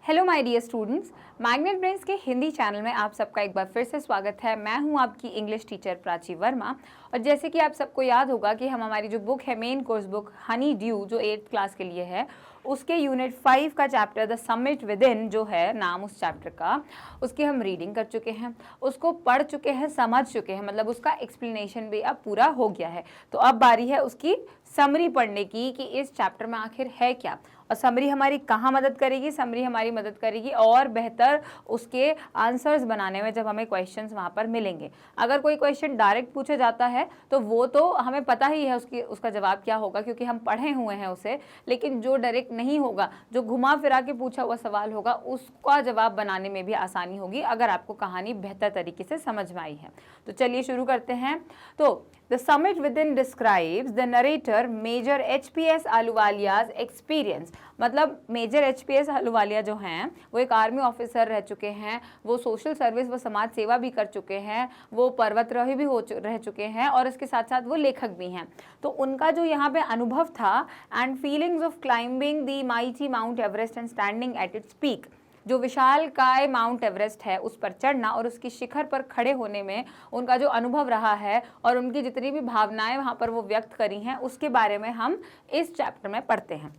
Hello my dear students, Magnet Brains के Hindi channel में आप सबका एक बार फिर से स्वागत है। मैं हूं आपकी इंग्लिश टीचर प्राची वर्मा। और जैसे कि आप सबको याद होगा कि हम हमारी जो बुक है, main course book Honey due, जो 8th क्लास के लिए है, उसके यूनिट 5 का chapter the summit with in, जो है नाम उस चैप्टर का, उसकी हम रीडिंग कर चुके हैं, उसको पढ़ चुके हैं, समझ चुके हैं, मतलब उसका एक्सप्लेनेशन भी अब पूरा हो गया है। तो अब बारी है उसकी समरी पढ़ने की कि इस चैप्टर में आखिर है क्या, और समरी हमारी कहाँ मदद करेगी। समरी हमारी मदद करेगी और बेहतर उसके आंसर्स बनाने में, जब हमें क्वेश्चंस वहाँ पर मिलेंगे। अगर कोई क्वेश्चन डायरेक्ट पूछा जाता है तो वो तो हमें पता ही है उसका जवाब क्या होगा, क्योंकि हम पढ़े हुए हैं उसे। लेकिन जो डायरेक्ट नहीं होगा, जो घुमा फिरा के पूछा हुआ सवाल होगा, उसका जवाब बनाने में भी आसानी होगी अगर आपको कहानी बेहतर तरीके से समझ में आई है। तो चलिए शुरू करते हैं। तो The summit within describes the narrator Major H.P.S. Ahluwalia's experience। मतलब मेजर एचपीएस अहलूवालिया जो हैं वो एक आर्मी ऑफिसर रह चुके हैं, वो सोशल सर्विस व समाज सेवा भी कर चुके हैं, वो पर्वतारोही भी रह चुके हैं, और इसके साथ साथ वो लेखक भी हैं। तो उनका जो यहाँ पे अनुभव था, and feelings of climbing the mighty mount Everest and standing at its peak, जो विशाल काय माउंट एवरेस्ट है उस पर चढ़ना और उसकी शिखर पर खड़े होने में उनका जो अनुभव रहा है और उनकी जितनी भी भावनाएं वहाँ पर वो व्यक्त करी हैं, उसके बारे में हम इस चैप्टर में पढ़ते हैं।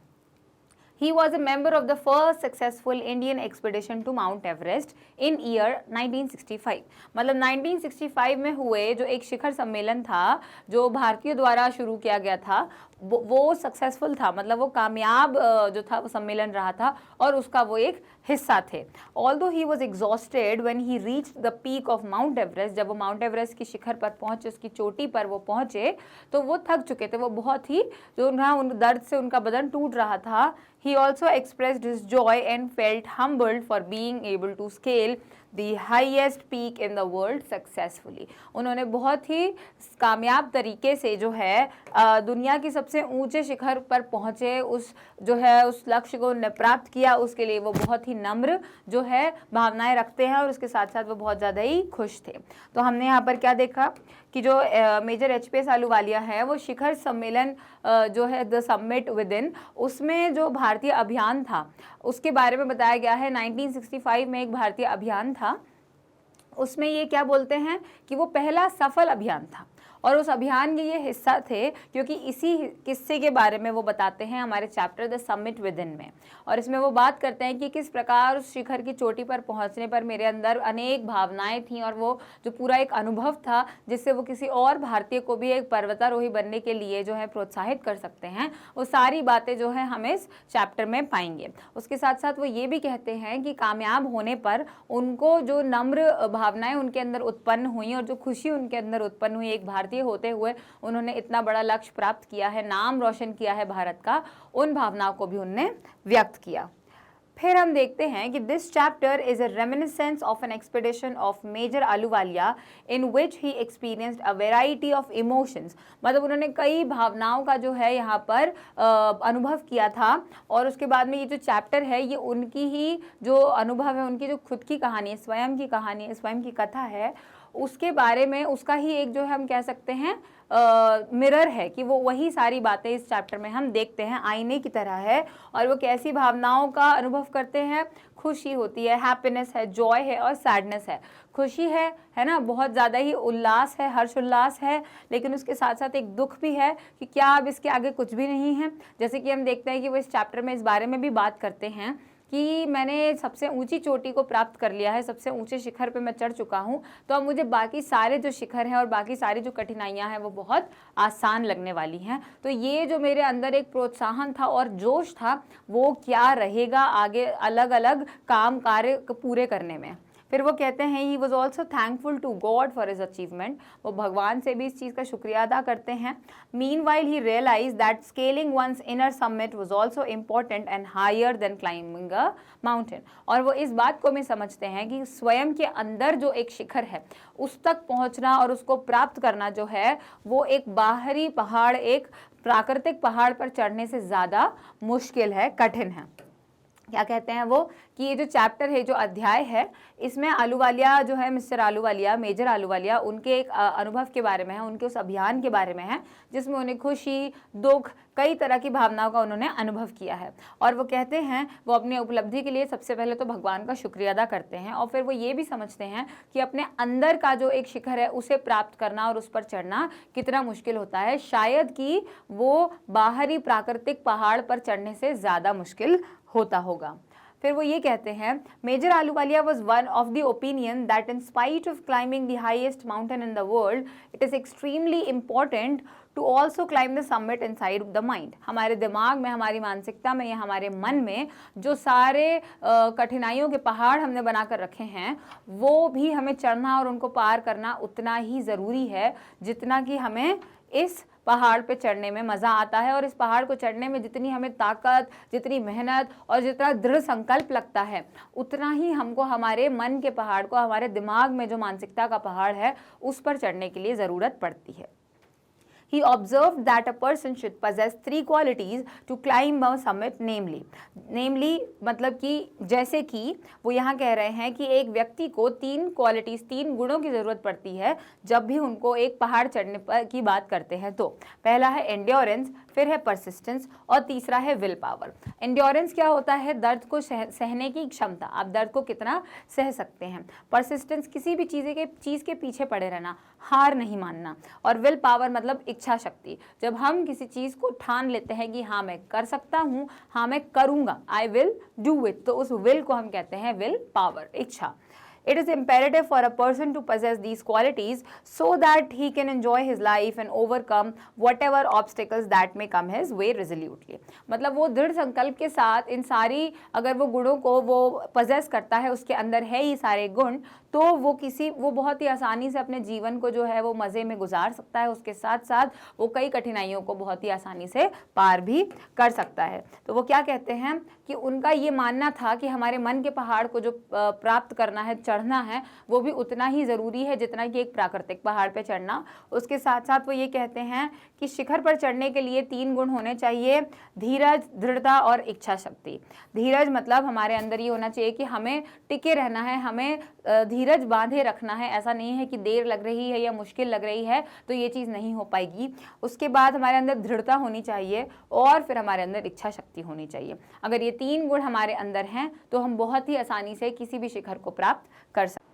He was a member of the first successful Indian expedition to Mount Everest in year 1965। मतलब 1965 में हुए जो एक शिखर सम्मेलन था, जो भारतीयों द्वारा शुरू किया गया था, वो सक्सेसफुल था, मतलब वो कामयाब जो था वो सम्मेलन रहा था और उसका वो एक हिस्सा थे। Although he was exhausted when he reached the peak of Mount Everest, जब वो माउंट एवरेस्ट की शिखर पर पहुंचे, उसकी चोटी पर वो पहुंचे, तो वो थक चुके थे, वो बहुत ही जो उन दर्द से उनका बदन टूट रहा था। He also expressed his joy and felt humbled for being able to scale the highest peak in the world successfully। उन्होंने बहुत ही कामयाब तरीके से जो है दुनिया की सबसे ऊंचे शिखर पर पहुंचे, उस जो है उस लक्ष्य को प्राप्त किया, उसके लिए वो बहुत ही नम्र जो है भावनाएं रखते हैं, और उसके साथ साथ वो बहुत ज़्यादा ही खुश थे। तो हमने यहाँ पर क्या देखा कि जो मेजर एचपीएस अहलूवालिया है, वो शिखर सम्मेलन जो है द समिट विद इन, उसमें जो भारतीय अभियान था उसके बारे में बताया गया है। 1965 में एक भारतीय अभियान था, उसमें ये क्या बोलते हैं कि वो पहला सफल अभियान था, और उस अभियान के ये हिस्सा थे, क्योंकि इसी किस्से के बारे में वो बताते हैं हमारे chapter the summit with in में। और इसमें वो बात करते हैं कि किस प्रकार उस शिखर की चोटी पर पहुंचने पर मेरे अंदर अनेक भावनाएं थीं, और वो जो पूरा एक अनुभव था जिससे वो किसी और भारतीय को भी एक पर्वतारोही बनने के लिए जो है प्रोत्साहित कर सकते हैं, वो सारी बातें जो है हम इस चैप्टर में पाएंगे। उसके साथ साथ वो ये भी कहते हैं कि कामयाब होने पर उनको जो नम्र भावनाएं उनके अंदर उत्पन्न हुई और जो खुशी उनके अंदर उत्पन्न हुई, एक भारतीय होते हुए उन्होंने इतना बड़ा लक्ष्य प्राप्त किया है, नाम रोशन किया है भारत का, उन भावनाओं को भी उन्होंने व्यक्त किया। फिर हम देखते हैं कि this chapter is a reminiscence of an expedition of Major Ahluwalia in which he experienced a variety of emotions. मतलब उन्होंने कई भावनाओं का जो है यहाँ पर अनुभव किया था, और उसके बाद में ये जो चैप्टर है ये उनकी ही जो अनुभव है, उनकी जो खुद की कहानी है, स्वयं की कहानी है, स्वयं की कथा है, उसके बारे में, उसका ही एक जो है हम कह सकते हैं मिरर है, कि वो वही सारी बातें इस चैप्टर में हम देखते हैं, आईने की तरह है। और वो कैसी भावनाओं का अनुभव करते हैं, खुशी होती है, हैप्पीनेस है, जॉय है और सैडनेस है। खुशी है ना, बहुत ज़्यादा ही उल्लास है, हर्ष उल्लास है, लेकिन उसके साथ साथ एक दुख भी है कि क्या अब इसके आगे कुछ भी नहीं है। जैसे कि हम देखते हैं कि वो इस चैप्टर में इस बारे में भी बात करते हैं कि मैंने सबसे ऊंची चोटी को प्राप्त कर लिया है, सबसे ऊंचे शिखर पे मैं चढ़ चुका हूँ, तो अब मुझे बाकी सारे जो शिखर हैं और बाकी सारी जो कठिनाइयाँ हैं वो बहुत आसान लगने वाली हैं। तो ये जो मेरे अंदर एक प्रोत्साहन था और जोश था, वो क्या रहेगा आगे अलग अलग काम कार्य पूरे करने में। फिर वो कहते हैं he was also thankful to God for his achievement, वो भगवान से भी इस चीज़ का शुक्रिया अदा करते हैं। Meanwhile he realise that scaling one's inner summit was also important and higher than climbing a mountain. और वो इस बात को भी समझते हैं कि स्वयं के अंदर जो एक शिखर है उस तक पहुंचना और उसको प्राप्त करना जो है वो एक बाहरी पहाड़, एक प्राकृतिक पहाड़ पर चढ़ने से ज़्यादा मुश्किल है, कठिन है। क्या कहते हैं वो कि ये जो चैप्टर है, जो अध्याय है, इसमें आलूवालिया जो है, मिस्टर आलूवालिया, मेजर आलूवालिया, उनके एक अनुभव के बारे में है, उनके उस अभियान के बारे में है जिसमें उन्हें खुशी, दुख, कई तरह की भावनाओं का उन्होंने अनुभव किया है। और वो कहते हैं वो अपनी उपलब्धि के लिए सबसे पहले तो भगवान का शुक्रिया अदा करते हैं, और फिर वो ये भी समझते हैं कि अपने अंदर का जो एक शिखर है उसे प्राप्त करना और उस पर चढ़ना कितना मुश्किल होता है, शायद कि वो बाहरी प्राकृतिक पहाड़ पर चढ़ने से ज़्यादा मुश्किल होता होगा। फिर वो ये कहते हैं, Major Ahluwalia was one of the opinion that in spite of climbing the highest mountain in the world, it is extremely important to also climb the summit inside the mind. हमारे दिमाग में, हमारी मानसिकता में या हमारे मन में जो सारे कठिनाइयों के पहाड़ हमने बनाकर रखे हैं, वो भी हमें चढ़ना और उनको पार करना उतना ही ज़रूरी है जितना कि हमें इस पहाड़ पे चढ़ने में मज़ा आता है। और इस पहाड़ को चढ़ने में जितनी हमें ताकत, जितनी मेहनत और जितना दृढ़ संकल्प लगता है, उतना ही हमको हमारे मन के पहाड़ को, हमारे दिमाग में जो मानसिकता का पहाड़ है, उस पर चढ़ने के लिए ज़रूरत पड़ती है। He observed that a person should possess 3 qualities to climb a summit, namely मतलब कि जैसे कि वो यहाँ कह रहे हैं कि एक व्यक्ति को 3 क्वालिटीज़, 3 गुणों की ज़रूरत पड़ती है जब भी उनको एक पहाड़ चढ़ने पर की बात करते हैं। तो पहला है एंड्योरेंस, फिर है परसिस्टेंस और तीसरा है विल पावर। एंड्योरेंस क्या होता है? दर्द को सहने की क्षमता, आप दर्द को कितना सह सकते हैं। परसिस्टेंस किसी भी चीज़ के पीछे पड़े रहना, हार नहीं मानना। और विल पावर मतलब इच्छा शक्ति, जब हम किसी चीज़ को ठान लेते हैं कि हाँ मैं कर सकता हूँ, हाँ मैं करूँगा, आई विल डू इट, तो उस विल को हम कहते हैं विल पावर, इच्छा। It is imperative for a person to possess these qualities so that he can enjoy his life and overcome whatever obstacles that may come his way resolutely। मतलब वो दृढ़ संकल्प के साथ इन सारी अगर वो गुणों को वो possess करता है, उसके अंदर है ये सारे गुण, तो वो बहुत ही आसानी से अपने जीवन को जो है वो मज़े में गुजार सकता है। उसके साथ साथ वो कई कठिनाइयों को बहुत ही आसानी से पार भी कर सकता है। तो वो क्या कहते हैं कि उनका ये मानना था कि हमारे मन के पहाड़ को जो प्राप्त करना है, चढ़ना है, वो भी उतना ही ज़रूरी है जितना कि एक प्राकृतिक पहाड़ पे चढ़ना। उसके साथ साथ वो ये कहते हैं कि शिखर पर चढ़ने के लिए 3 गुण होने चाहिए, धीरज, दृढ़ता और इच्छा शक्ति। धीरज मतलब हमारे अंदर ये होना चाहिए कि हमें टिके रहना है, हमें धीरज बांधे रखना है। ऐसा नहीं है कि देर लग रही है या मुश्किल लग रही है तो ये चीज़ नहीं हो पाएगी। उसके बाद हमारे अंदर दृढ़ता होनी चाहिए और फिर हमारे अंदर इच्छा शक्ति होनी चाहिए। अगर ये 3 गुण हमारे अंदर हैं तो हम बहुत ही आसानी से किसी भी शिखर को प्राप्त कर सकते।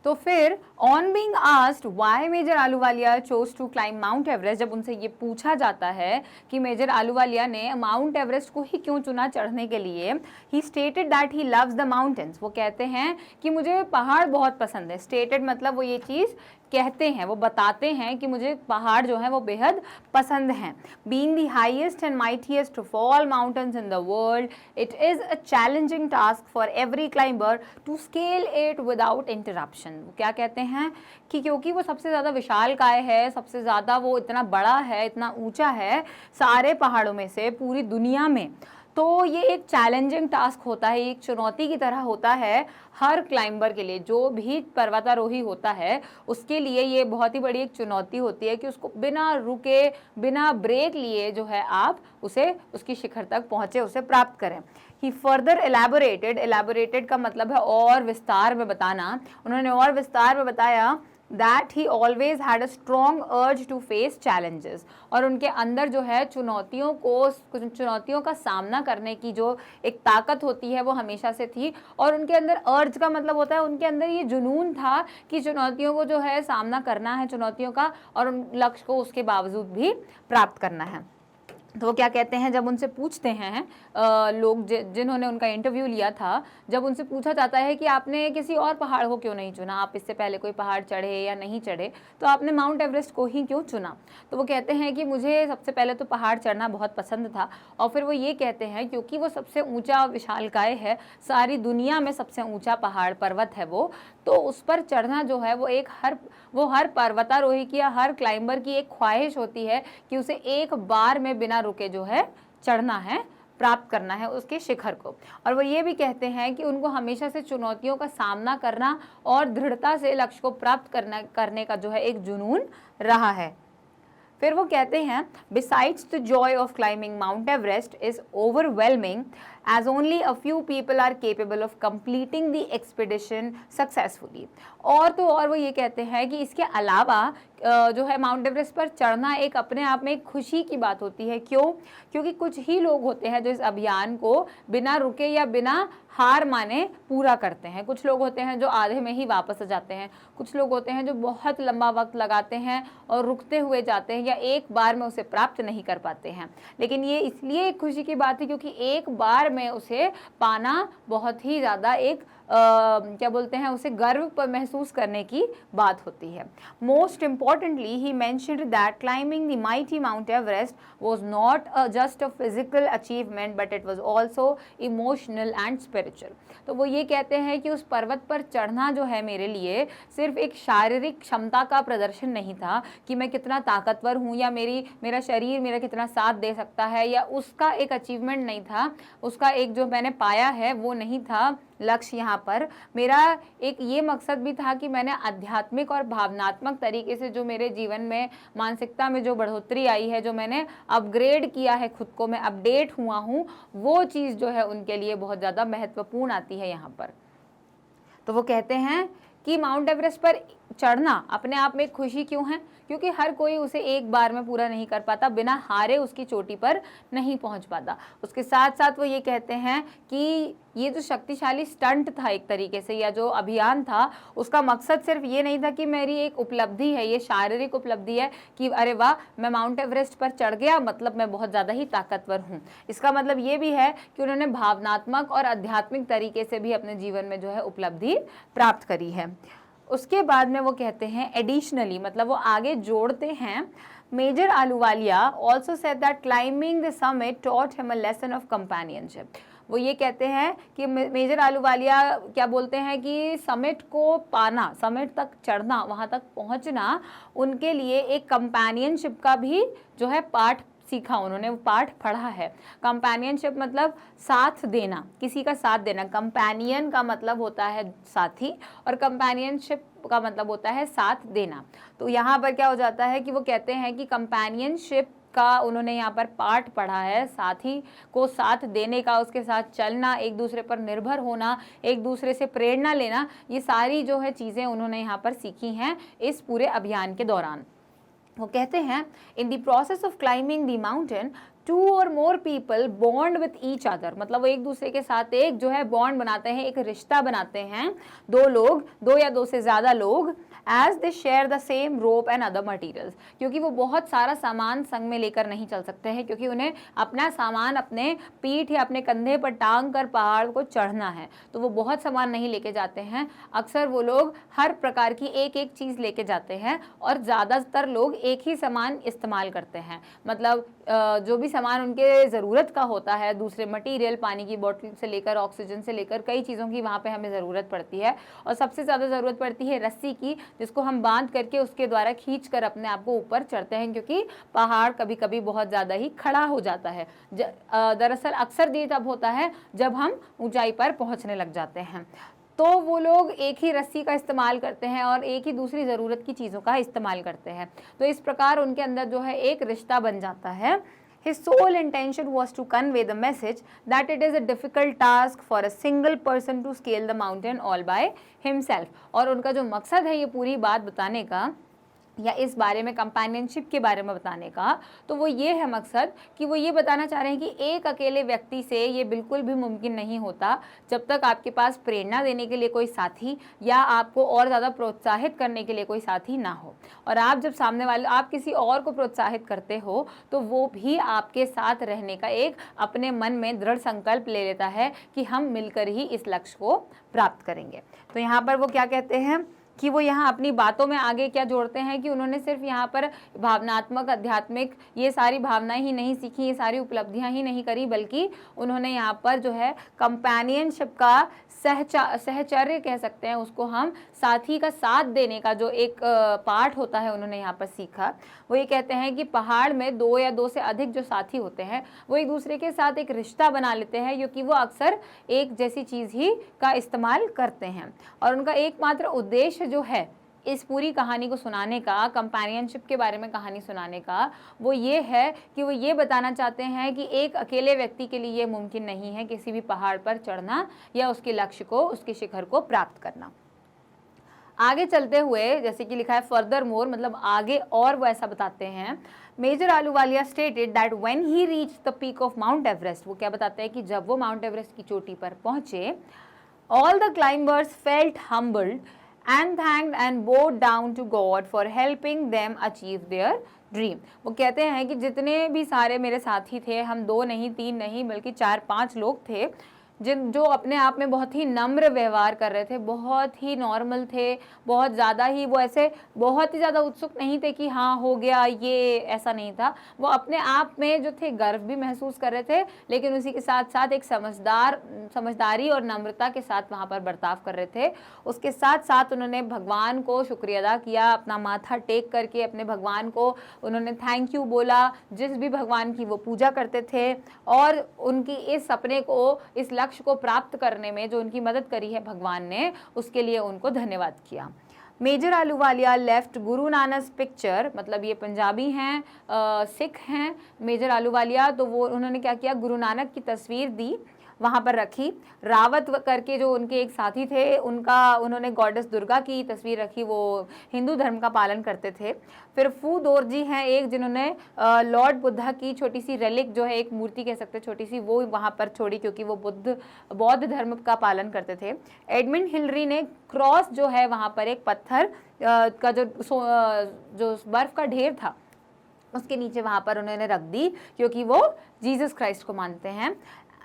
तो फिर on being asked why Major Ahluwalia chose to climb Mount Everest, जब उनसे ये पूछा जाता है कि मेजर आलूवालिया ने माउंट एवरेस्ट को ही क्यों चुना चढ़ने के लिए, ही stated that he loves the mountains. वो कहते हैं कि मुझे पहाड़ बहुत पसंद है। स्टेटेड मतलब वो ये चीज़ कहते हैं, वो बताते हैं कि मुझे पहाड़ जो है वो बेहद पसंद हैं। Being the highest and mightiest of all mountains in the world, it is a challenging task for every climber to scale it without interruption. वो क्या कहते हैं कि क्योंकि वो सबसे ज़्यादा विशालकाय है, सबसे ज़्यादा वो इतना बड़ा है, इतना ऊंचा है सारे पहाड़ों में से पूरी दुनिया में, तो ये एक चैलेंजिंग टास्क होता है, एक चुनौती की तरह होता है हर क्लाइंबर के लिए। जो भी पर्वतारोही होता है उसके लिए ये बहुत ही बड़ी एक चुनौती होती है कि उसको बिना रुके, बिना ब्रेक लिए जो है आप उसे उसकी शिखर तक पहुँचे, उसे प्राप्त करें। ही फर्दर एलैबोरेटेड का मतलब है और विस्तार में बताना। उन्होंने और विस्तार में बताया that he always had a strong urge to face challenges, और उनके अंदर जो है चुनौतियों का सामना करने की जो एक ताकत होती है वो हमेशा से थी। और उनके अंदर अर्ज का मतलब होता है उनके अंदर ये जुनून था कि चुनौतियों को जो है सामना करना है, चुनौतियों का, और उन लक्ष्य को उसके बावजूद भी प्राप्त करना है। तो वो क्या कहते हैं, जब उनसे पूछते हैं लोग जिन्होंने उनका इंटरव्यू लिया था, जब उनसे पूछा जाता है कि आपने किसी और पहाड़ को क्यों नहीं चुना, आप इससे पहले कोई पहाड़ चढ़े या नहीं चढ़े, तो आपने माउंट एवरेस्ट को ही क्यों चुना, तो वो कहते हैं कि मुझे सबसे पहले तो पहाड़ चढ़ना बहुत पसंद था, और फिर वो ये कहते हैं क्योंकि वो सबसे ऊँचा विशालकाय है, सारी दुनिया में सबसे ऊँचा पहाड़ पर्वत है वो, तो उस पर चढ़ना जो है वो हर पर्वतारोही की या हर क्लाइंबर की एक ख्वाहिश होती है कि उसे एक बार में बिना रुके जो है चढ़ना है, प्राप्त करना है उसके शिखर को। और वो ये भी कहते हैं कि उनको हमेशा से चुनौतियों का सामना करना और दृढ़ता से लक्ष्य को प्राप्त करने का जो है एक जुनून रहा है। फिर वो कहते हैं besides the Joy of climbing mount Everest is overwhelming as only a few people are capable of completing the expedition successfully। और तो और वो ये कहते हैं कि इसके अलावा जो है माउंट एवरेस्ट पर चढ़ना एक अपने आप में एक खुशी की बात होती है। क्यों? क्योंकि कुछ ही लोग होते हैं जो इस अभियान को बिना रुके या बिना हार माने पूरा करते हैं। कुछ लोग होते हैं जो आधे में ही वापस आ जाते हैं, कुछ लोग होते हैं जो बहुत लंबा वक्त लगाते हैं और रुकते हुए जाते हैं या एक बार में उसे प्राप्त नहीं कर पाते हैं। लेकिन ये इसलिए एक खुशी की बात है क्योंकि एक बार में उसे पाना बहुत ही ज़्यादा एक क्या बोलते हैं उसे गर्व पर महसूस करने की बात होती है। Most importantly he mentioned that climbing the mighty mount Everest was not just a physical achievement but it was also emotional and spiritual. तो वो ये कहते हैं कि उस पर्वत पर चढ़ना जो है मेरे लिए सिर्फ एक शारीरिक क्षमता का प्रदर्शन नहीं था कि मैं कितना ताकतवर हूँ या मेरा शरीर मेरा कितना साथ दे सकता है, या उसका एक अचीवमेंट नहीं था, उसका एक जो मैंने पाया है वो नहीं था लक्ष्य। यहाँ पर मेरा एक ये मकसद भी था कि मैंने आध्यात्मिक और भावनात्मक तरीके से जो मेरे जीवन में मानसिकता में जो बढ़ोतरी आई है, जो मैंने अपग्रेड किया है खुद को, मैं अपडेट हुआ हूँ, वो चीज़ जो है उनके लिए बहुत ज़्यादा महत्वपूर्ण आती है यहाँ पर। तो वो कहते हैं कि माउंट एवरेस्ट पर चढ़ना अपने आप में खुशी क्यों है? क्योंकि हर कोई उसे एक बार में पूरा नहीं कर पाता, बिना हारे उसकी चोटी पर नहीं पहुंच पाता। उसके साथ साथ वो ये कहते हैं कि ये जो शक्तिशाली स्टंट था एक तरीके से, या जो अभियान था, उसका मकसद सिर्फ ये नहीं था कि मेरी एक उपलब्धि है, ये शारीरिक उपलब्धि है कि अरे वाह मैं माउंट एवरेस्ट पर चढ़ गया मतलब मैं बहुत ज़्यादा ही ताकतवर हूँ। इसका मतलब ये भी है कि उन्होंने भावनात्मक और आध्यात्मिक तरीके से भी अपने जीवन में जो है उपलब्धि प्राप्त करी है। उसके बाद में वो कहते हैं एडिशनली, मतलब वो आगे जोड़ते हैं, Major Ahluwalia also said that climbing the summit taught him a lesson of companionship. वो ये कहते हैं कि मेजर आलूवालिया क्या बोलते हैं कि समिट को पाना, समिट तक चढ़ना, वहाँ तक पहुँचना उनके लिए एक कंपेनियनशिप का भी जो है पाठ सीखा, उन्होंने वो पाठ पढ़ा है। कंपेनियनशिप मतलब साथ देना, किसी का साथ देना। कंपेनियन का मतलब होता है साथी और कंपेनियनशिप का मतलब होता है साथ देना। तो यहाँ पर क्या हो जाता है कि वो कहते हैं कि कंपेनियनशिप का उन्होंने यहाँ पर पाठ पढ़ा है, साथी को साथ देने का, उसके साथ चलना, एक दूसरे पर निर्भर होना, एक दूसरे से प्रेरणा लेना, ये सारी जो है चीज़ें उन्होंने यहाँ पर सीखी हैं इस पूरे अभियान के दौरान। वो कहते हैं in the process of climbing the mountain 2 or more people bond with each other, मतलब वो एक दूसरे के साथ एक जो है बॉन्ड बनाते हैं, एक रिश्ता बनाते हैं, दो लोग, दो या दो से ज़्यादा लोग, as they share the same rope and other materials। क्योंकि वो बहुत सारा सामान संग में लेकर नहीं चल सकते हैं, क्योंकि उन्हें अपना सामान अपने पीठ या अपने कंधे पर टांग कर पहाड़ को चढ़ना है, तो वो बहुत सामान नहीं लेके जाते हैं। अक्सर वो लोग हर प्रकार की एक एक चीज़ लेके जाते हैं और ज़्यादातर लोग एक ही सामान इस्तेमाल करते हैं, मतलब जो भी सामान उनके ज़रूरत का होता है, दूसरे मटेरियल, पानी की बोतल से लेकर ऑक्सीजन से लेकर कई चीज़ों की वहाँ पे हमें ज़रूरत पड़ती है। और सबसे ज़्यादा ज़रूरत पड़ती है रस्सी की, जिसको हम बांध करके उसके द्वारा खींच कर अपने आप को ऊपर चढ़ते हैं, क्योंकि पहाड़ कभी कभी बहुत ज़्यादा ही खड़ा हो जाता है। दरअसल अक्सर ये तब होता है जब हम ऊंचाई पर पहुँचने लग जाते हैं। तो वो लोग एक ही रस्सी का इस्तेमाल करते हैं और एक ही दूसरी ज़रूरत की चीज़ों का इस्तेमाल करते हैं। तो इस प्रकार उनके अंदर जो है एक रिश्ता बन जाता है। His sole intention was to convey the message that it is a difficult task for a single person to scale the mountain all by himself। और उनका जो मकसद है ये पूरी बात बताने का या इस बारे में कंपेनियनशिप के बारे में बताने का, तो वो ये है मकसद कि वो ये बताना चाह रहे हैं कि एक अकेले व्यक्ति से ये बिल्कुल भी मुमकिन नहीं होता जब तक आपके पास प्रेरणा देने के लिए कोई साथी या आपको और ज़्यादा प्रोत्साहित करने के लिए कोई साथी ना हो। और आप जब सामने वाले आप किसी और को प्रोत्साहित करते हो तो वो भी आपके साथ रहने का एक अपने मन में दृढ़ संकल्प ले लेता है कि हम मिलकर ही इस लक्ष्य को प्राप्त करेंगे। तो यहाँ पर वो क्या कहते हैं कि वो यहाँ अपनी बातों में आगे क्या जोड़ते हैं कि उन्होंने सिर्फ यहाँ पर भावनात्मक, आध्यात्मिक ये सारी भावनाएं ही नहीं सीखी, ये सारी उपलब्धियां ही नहीं करी, बल्कि उन्होंने यहाँ पर जो है कंपेनियनशिप का सहचर्य कह सकते हैं उसको हम, साथी का साथ देने का जो एक पाठ होता है उन्होंने यहाँ पर सीखा। वो ये कहते हैं कि पहाड़ में 2 या 2 से अधिक जो साथी होते हैं वो एक दूसरे के साथ एक रिश्ता बना लेते हैं, क्योंकि वो अक्सर एक जैसी चीज़ ही का इस्तेमाल करते हैं और उनका एकमात्र उद्देश्य जो है इस पूरी कहानी को सुनाने का, कंपेनियनशिप के बारे में कहानी सुनाने का, वो ये है कि वो ये बताना चाहते हैं कि एक अकेले व्यक्ति के लिए ये मुमकिन नहीं है किसी भी पहाड़ पर चढ़ना या उसके लक्ष्य को, उसके शिखर को प्राप्त करना। आगे चलते हुए जैसे कि लिखा है फर्दर मोर, मतलब आगे और वो ऐसा बताते हैं, Major Ahluwalia stated that when he reach the peak of Mount Everest, वो क्या बताते हैं कि जब वो माउंट एवरेस्ट की चोटी पर पहुंचे, all the climbers felt humbled and thanked and bowed down to God for helping them achieve their dream. वो कहते हैं कि जितने भी सारे मेरे साथी थे, हम 2 नहीं 3 नहीं बल्कि 4-5 लोग थे, जो अपने आप में बहुत ही नम्र व्यवहार कर रहे थे, बहुत ही नॉर्मल थे, बहुत ज़्यादा ही वो ऐसे बहुत ही ज़्यादा उत्सुक नहीं थे कि हाँ हो गया ये, ऐसा नहीं था। वो अपने आप में जो थे गर्व भी महसूस कर रहे थे, लेकिन उसी के साथ साथ एक समझदारी और नम्रता के साथ वहाँ पर बर्ताव कर रहे थे। उसके साथ साथ उन्होंने भगवान को शुक्रिया अदा किया, अपना माथा टेक करके अपने भगवान को उन्होंने थैंक यू बोला, जिस भी भगवान की वो पूजा करते थे, और उनकी इस सपने को, इस लक्ष्य को प्राप्त करने में जो उनकी मदद करी है भगवान ने, उसके लिए उनको धन्यवाद किया। Major Ahluwalia left Guru Nanak picture, मतलब ये पंजाबी हैं, सिख हैं मेजर आलूवालिया, तो वो उन्होंने क्या किया, गुरु नानक की तस्वीर दी, वहाँ पर रखी। रावत करके जो उनके एक साथी थे, उन्होंने गॉडेस दुर्गा की तस्वीर रखी, वो हिंदू धर्म का पालन करते थे। फिर फू दोरजी हैं एक, जिन्होंने लॉर्ड बुद्धा की छोटी सी रेलिक जो है, एक मूर्ति कह सकते छोटी सी, वो वहाँ पर छोड़ी क्योंकि वो बौद्ध धर्म का पालन करते थे। एडमंड हिलरी ने क्रॉस जो है वहाँ पर एक पत्थर का जो बर्फ का ढेर था उसके नीचे वहाँ पर उन्होंने रख दी, क्योंकि वो जीसस क्राइस्ट को मानते हैं।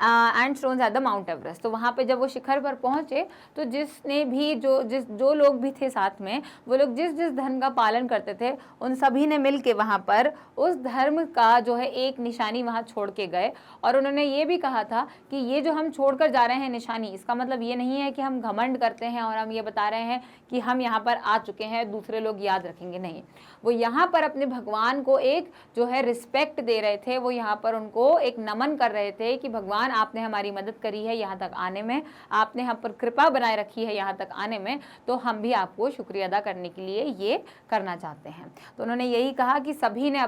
And stones at the mount Everest, तो वहाँ पे जब वो शिखर पर पहुँचे तो जिसने भी जो लोग भी थे साथ में, वो लोग जिस धर्म का पालन करते थे, उन सभी ने मिल के वहाँ पर उस धर्म का जो है एक निशानी वहाँ छोड़ के गए। और उन्होंने ये भी कहा था कि ये जो हम छोड़ कर जा रहे हैं निशानी, इसका मतलब ये नहीं है कि हम घमंड करते हैं और हम ये बता रहे हैं कि हम यहाँ पर आ चुके हैं, दूसरे लोग याद रखेंगे, नहीं। वो यहाँ पर अपने भगवान को एक जो है रिस्पेक्ट दे रहे थे, वो यहाँ पर उनको एक नमन कर रहे थे कि भगवान आपने हमारी मदद करी है यहाँ तक आने में, आपने हम पर कृपा बनाए रखी है यहाँ तक आने में, तो हम भी आपको शुक्रिया अदा करने के लिए ये करना चाहते हैं। तो उन्होंने यही कहा कि सभी ने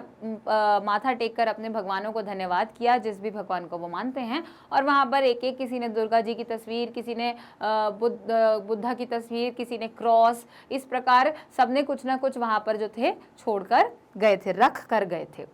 माथा टेक कर अपने भगवानों को धन्यवाद किया, जिस भी भगवान को वो मानते हैं। और वहाँ पर एक एक, किसी ने दुर्गा जी की तस्वीर, किसी ने बुद्धा की तस्वीर, किसी ने क्रॉस, इस प्रकार सबने कुछ ना कुछ वहाँ पर जो थे छोड़कर गए थे, रख कर गए थे।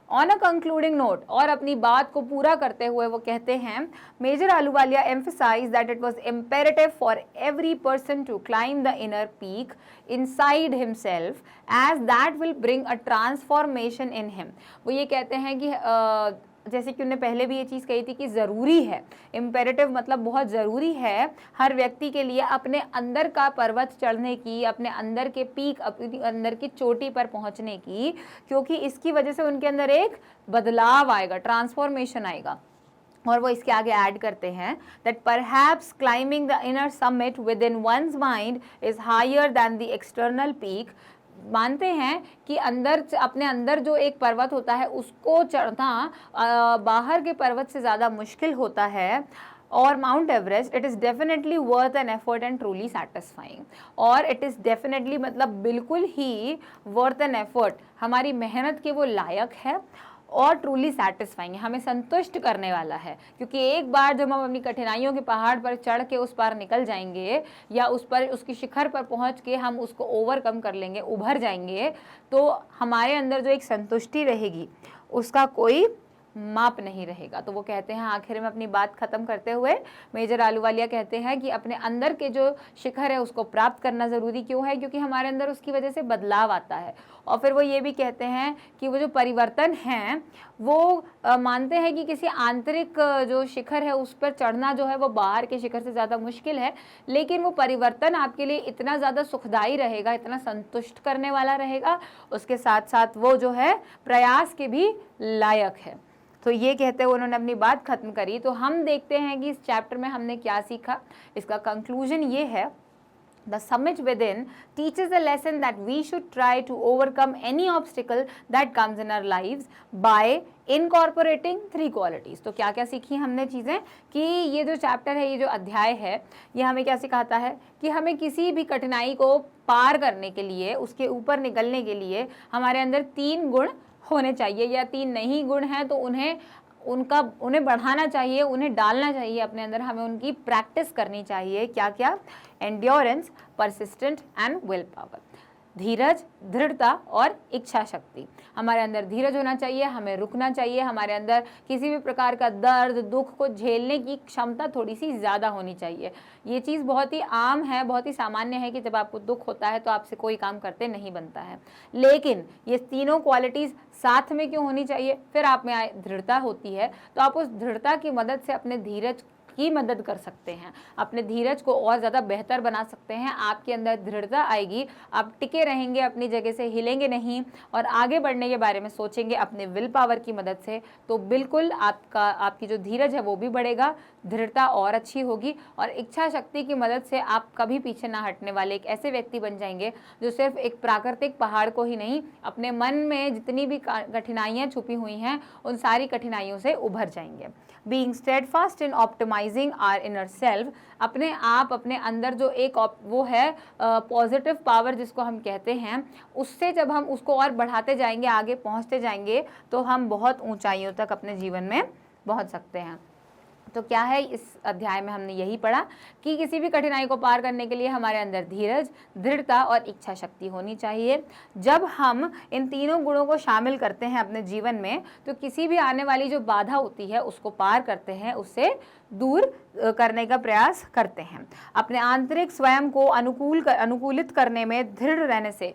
ऑन अ कंक्लूडिंग नोट, और अपनी बात को पूरा करते हुए वो कहते हैं, Major Ahluwalia emphasise that it was imperative for every person to climb the inner peak inside himself as that will bring a transformation in him. वो ये कहते हैं कि जैसे कि उन्होंने पहले भी ये चीज़ कही थी कि ज़रूरी है, इम्पेरेटिव मतलब बहुत ज़रूरी है हर व्यक्ति के लिए अपने अंदर का पर्वत चढ़ने की, अपने अंदर के पीक, अपने अंदर की चोटी पर पहुंचने की, क्योंकि इसकी वजह से उनके अंदर एक बदलाव आएगा, ट्रांसफॉर्मेशन आएगा। और वो इसके आगे ऐड करते हैं that perhaps climbing the inner summit within one's mind is higher than the external peak. मानते हैं कि अपने अंदर जो एक पर्वत होता है उसको चढ़ना बाहर के पर्वत से ज़्यादा मुश्किल होता है। और mount Everest, it is definitely worth an effort and truly satisfying. और इट इज़ डेफिनेटली मतलब बिल्कुल ही वर्थ एन एफर्ट, हमारी मेहनत के वो लायक है, और ट्रूली सेटिस्फाइंग, हमें संतुष्ट करने वाला है। क्योंकि एक बार जब हम अपनी कठिनाइयों के पहाड़ पर चढ़ के उस पार निकल जाएंगे, या उसकी शिखर पर पहुंच के हम उसको ओवरकम कर लेंगे, उभर जाएंगे, तो हमारे अंदर जो एक संतुष्टि रहेगी उसका कोई माप नहीं रहेगा। तो वो कहते हैं, आखिर में अपनी बात खत्म करते हुए मेजर आलूवालिया कहते हैं कि अपने अंदर के जो शिखर है उसको प्राप्त करना ज़रूरी क्यों है, क्योंकि हमारे अंदर उसकी वजह से बदलाव आता है। और फिर वो ये भी कहते हैं कि वो जो परिवर्तन हैं वो मानते हैं कि किसी आंतरिक जो शिखर है उस पर चढ़ना जो है वो बाहर के शिखर से ज़्यादा मुश्किल है, लेकिन वो परिवर्तन आपके लिए इतना ज़्यादा सुखदायी रहेगा, इतना संतुष्ट करने वाला रहेगा, उसके साथ साथ वो जो है प्रयास के भी लायक है। तो ये कहते हुए उन्होंने अपनी बात खत्म करी। तो हम देखते हैं कि इस चैप्टर में हमने क्या सीखा। इसका कंक्लूजन ये है The summit within teaches a lesson that we should try to overcome any obstacle that comes in our lives by incorporating 3 qualities. तो क्या क्या सीखी हमने चीज़ें कि ये जो चैप्टर है, ये जो अध्याय है, ये हमें क्या सिखाता है कि हमें किसी भी कठिनाई को पार करने के लिए, उसके ऊपर निकलने के लिए हमारे अंदर 3 गुण होने चाहिए, या 3 नहीं गुण हैं तो उन्हें बढ़ाना चाहिए, उन्हें डालना चाहिए अपने अंदर, हमें उनकी प्रैक्टिस करनी चाहिए। क्या क्या? Endurance, persistent and will power. धीरज, दृढ़ता और इच्छा शक्ति। हमारे अंदर धीरज होना चाहिए, हमें रुकना चाहिए, हमारे अंदर किसी भी प्रकार का दर्द, दुख को झेलने की क्षमता थोड़ी सी ज़्यादा होनी चाहिए। ये चीज़ बहुत ही आम है, बहुत ही सामान्य है कि जब आपको दुख होता है तो आपसे कोई काम करते नहीं बनता है, लेकिन ये तीनों क्वालिटीज़ साथ में क्यों होनी चाहिए? फिर आप में दृढ़ता होती है तो आप उस दृढ़ता की मदद से अपने धीरज की मदद कर सकते हैं, अपने धीरज को और ज़्यादा बेहतर बना सकते हैं। आपके अंदर दृढ़ता आएगी, आप टिके रहेंगे, अपनी जगह से हिलेंगे नहीं और आगे बढ़ने के बारे में सोचेंगे अपने विल पावर की मदद से, तो बिल्कुल आपकी जो धीरज है वो भी बढ़ेगा, दृढ़ता और अच्छी होगी और इच्छा शक्ति की मदद से आप कभी पीछे ना हटने वाले एक ऐसे व्यक्ति बन जाएंगे जो सिर्फ एक प्राकृतिक पहाड़ को ही नहीं, अपने मन में जितनी भी कठिनाइयाँ छुपी हुई हैं उन सारी कठिनाइयों से उभर जाएंगे। Being steadfast in optimising our inner self, अपने आप, अपने अंदर जो एक वो है पॉजिटिव पावर जिसको हम कहते हैं, उससे जब हम उसको और बढ़ाते जाएंगे, आगे पहुंचते जाएंगे, तो हम बहुत ऊंचाइयों तक अपने जीवन में पहुंच सकते हैं। तो क्या है इस अध्याय में हमने यही पढ़ा कि किसी भी कठिनाई को पार करने के लिए हमारे अंदर धीरज, दृढ़ता और इच्छा शक्ति होनी चाहिए। जब हम इन तीनों गुणों को शामिल करते हैं अपने जीवन में तो किसी भी आने वाली जो बाधा होती है उसको पार करते हैं, उससे दूर करने का प्रयास करते हैं। अपने आंतरिक स्वयं को अनुकूलित करने में दृढ़ रहने से,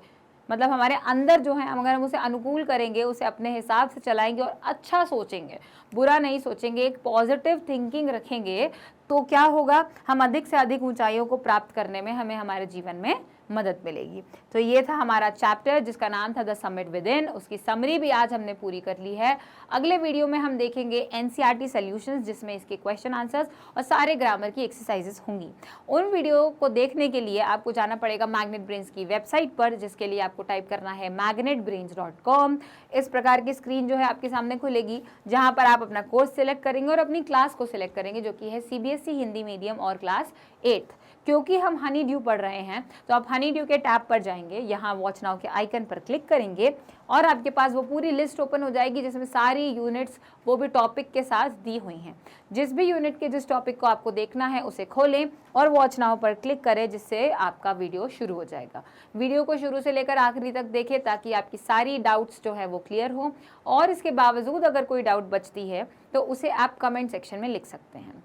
मतलब हमारे अंदर जो है, अगर हम उसे अनुकूल करेंगे, उसे अपने हिसाब से चलाएंगे और अच्छा सोचेंगे, बुरा नहीं सोचेंगे, एक पॉजिटिव थिंकिंग रखेंगे, तो क्या होगा? हम अधिक से अधिक ऊंचाइयों को प्राप्त करने में हमें हमारे जीवन में मदद मिलेगी। तो ये था हमारा चैप्टर जिसका नाम था द समिट विद इन। उसकी समरी भी आज हमने पूरी कर ली है। अगले वीडियो में हम देखेंगे एनसीईआरटी सॉल्यूशंस, जिसमें इसके क्वेश्चन आंसर्स और सारे ग्रामर की एक्सरसाइजेस होंगी। उन वीडियो को देखने के लिए आपको जाना पड़ेगा मैग्नेट ब्रेन्स की वेबसाइट पर, जिसके लिए आपको टाइप करना है magnetbrains.com। इस प्रकार की स्क्रीन जो है आपके सामने खुलेगी, जहाँ पर आप अपना कोर्स सिलेक्ट करेंगे और अपनी क्लास को सिलेक्ट करेंगे, जो कि है सीबीएसई हिंदी मीडियम और क्लास 8। क्योंकि हम हनी ड्यू पढ़ रहे हैं तो आप हनी ड्यू के टैब पर जाएंगे, यहाँ वॉच नाउ के आइकन पर क्लिक करेंगे और आपके पास वो पूरी लिस्ट ओपन हो जाएगी जिसमें सारी यूनिट्स वो भी टॉपिक के साथ दी हुई हैं। जिस भी यूनिट के जिस टॉपिक को आपको देखना है उसे खोलें और वॉच नाउ पर क्लिक करें, जिससे आपका वीडियो शुरू हो जाएगा। वीडियो को शुरू से लेकर आखिरी तक देखें ताकि आपकी सारी डाउट्स जो है वो क्लियर हो, और इसके बावजूद अगर कोई डाउट बचती है तो उसे आप कमेंट सेक्शन में लिख सकते हैं।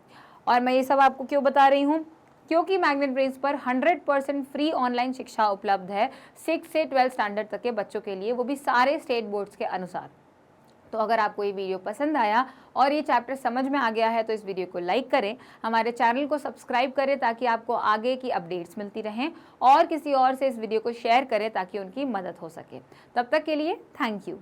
और मैं ये सब आपको क्यों बता रही हूँ? क्योंकि मैग्नेट ब्रेन्स पर 100% फ्री ऑनलाइन शिक्षा उपलब्ध है 6 से 12 स्टैंडर्ड तक के बच्चों के लिए, वो भी सारे स्टेट बोर्ड्स के अनुसार। तो अगर आपको ये वीडियो पसंद आया और ये चैप्टर समझ में आ गया है तो इस वीडियो को लाइक करें, हमारे चैनल को सब्सक्राइब करें ताकि आपको आगे की अपडेट्स मिलती रहें, और किसी और से इस वीडियो को शेयर करें ताकि उनकी मदद हो सके। तब तक के लिए थैंक यू।